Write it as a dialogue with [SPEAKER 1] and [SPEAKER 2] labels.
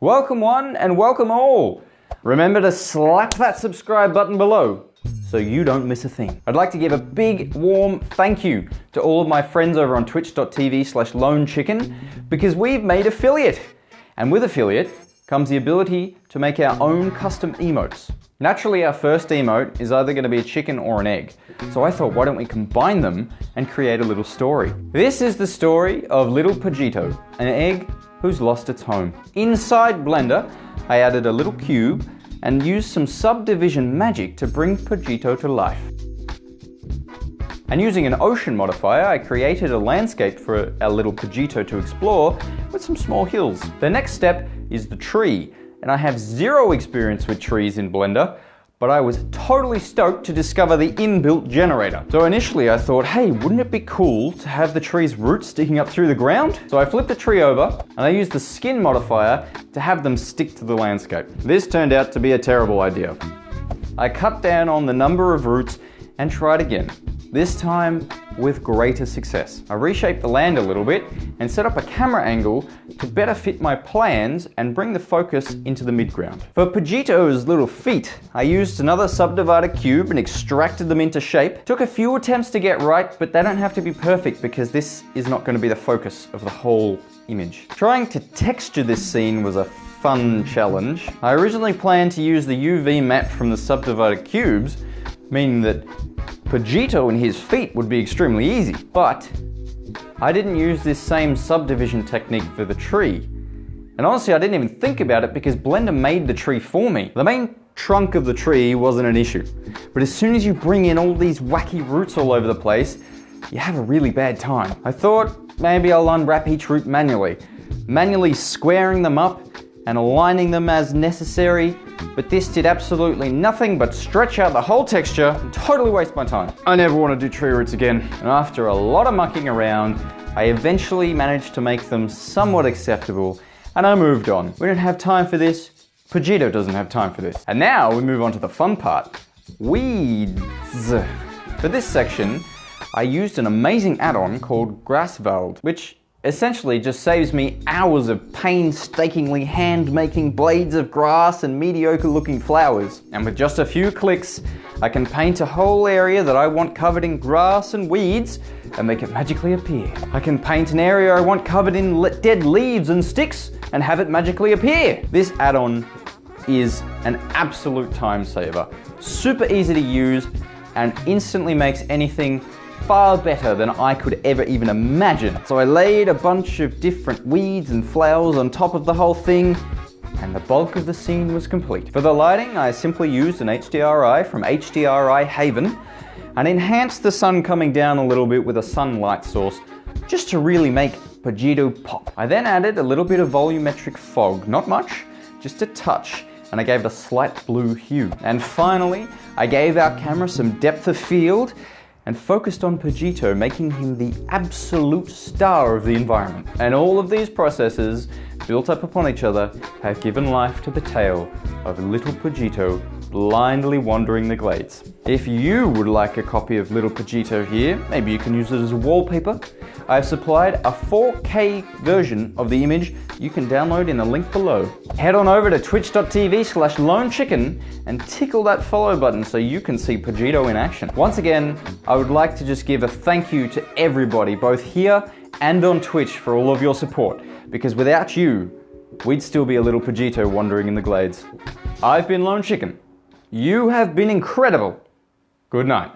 [SPEAKER 1] Welcome one and welcome all. Remember to slap that subscribe button below so you don't miss a thing. I'd like to give a big warm thank you to all of my friends over on twitch.tv/LoanChicken because we've made affiliate. And with affiliate comes the ability to make our own custom emotes. Naturally, our first emote is either going to be a chicken or an egg. So I thought, why don't we combine them and create a little story? This is the story of little Pollito, an egg who's lost its home. Inside Blender, I added a little cube and used some subdivision magic to bring Pollito to life. And using an ocean modifier, I created a landscape for our little Pollito to explore with some small hills. The next step is the tree. And I have zero experience with trees in Blender, but I was totally stoked to discover the inbuilt generator. So initially I thought, hey, wouldn't it be cool to have the tree's roots sticking up through the ground? So I flipped the tree over and I used the skin modifier to have them stick to the landscape. This turned out to be a terrible idea. I cut down on the number of roots and tried again. This time with greater success. I reshaped the land a little bit and set up a camera angle to better fit my plans and bring the focus into the midground. For Pollito's little feet, I used another subdivider cube and extracted them into shape. Took a few attempts to get right, but they don't have to be perfect because this is not going to be the focus of the whole image. Trying to texture this scene was a fun challenge. I originally planned to use the UV matte from the subdivider cubes, meaning that Pollito and his feet would be extremely easy, but I didn't use this same subdivision technique for the tree. And honestly, I didn't even think about it because Blender made the tree for me. The main trunk of the tree wasn't an issue, but as soon as you bring in all these wacky roots all over the place, you have a really bad time. I thought maybe I'll unwrap each root manually squaring them up and aligning them as necessary, but this did absolutely nothing but stretch out the whole texture and totally waste my time. I never want to do tree roots again, and after a lot of mucking around, I eventually managed to make them somewhat acceptable, and I moved on. We don't have time for this. Pollito doesn't have time for this. And now we move on to the fun part, weeds. For this section, I used an amazing add-on called Grassveld, which essentially just saves me hours of painstakingly hand-making blades of grass and mediocre-looking flowers. And with just a few clicks, I can paint a whole area that I want covered in grass and weeds and make it magically appear. I can paint an area I want covered in dead leaves and sticks and have it magically appear. This add-on is an absolute time saver. Super easy to use and instantly makes anything far better than I could ever even imagine. So I laid a bunch of different weeds and flowers on top of the whole thing, and the bulk of the scene was complete. For the lighting, I simply used an HDRI from HDRI Haven and enhanced the sun coming down a little bit with a sunlight source, just to really make Pollito pop. I then added a little bit of volumetric fog, not much, just a touch, and I gave it a slight blue hue. And finally, I gave our camera some depth of field and focused on Pollito, making him the absolute star of the environment. And all of these processes, built up upon each other, have given life to the tale of little Pollito blindly wandering the glades. If you would like a copy of little Pollito here, maybe you can use it as a wallpaper. I've supplied a 4K version of the image you can download in the link below. Head on over to twitch.tv/LoanChicken and tickle that follow button so you can see Pollito in action. Once again, I would like to just give a thank you to everybody, both here and on Twitch, for all of your support, because without you, we'd still be a little Pollito wandering in the glades. I've been LoanChicken. You have been incredible. Good night.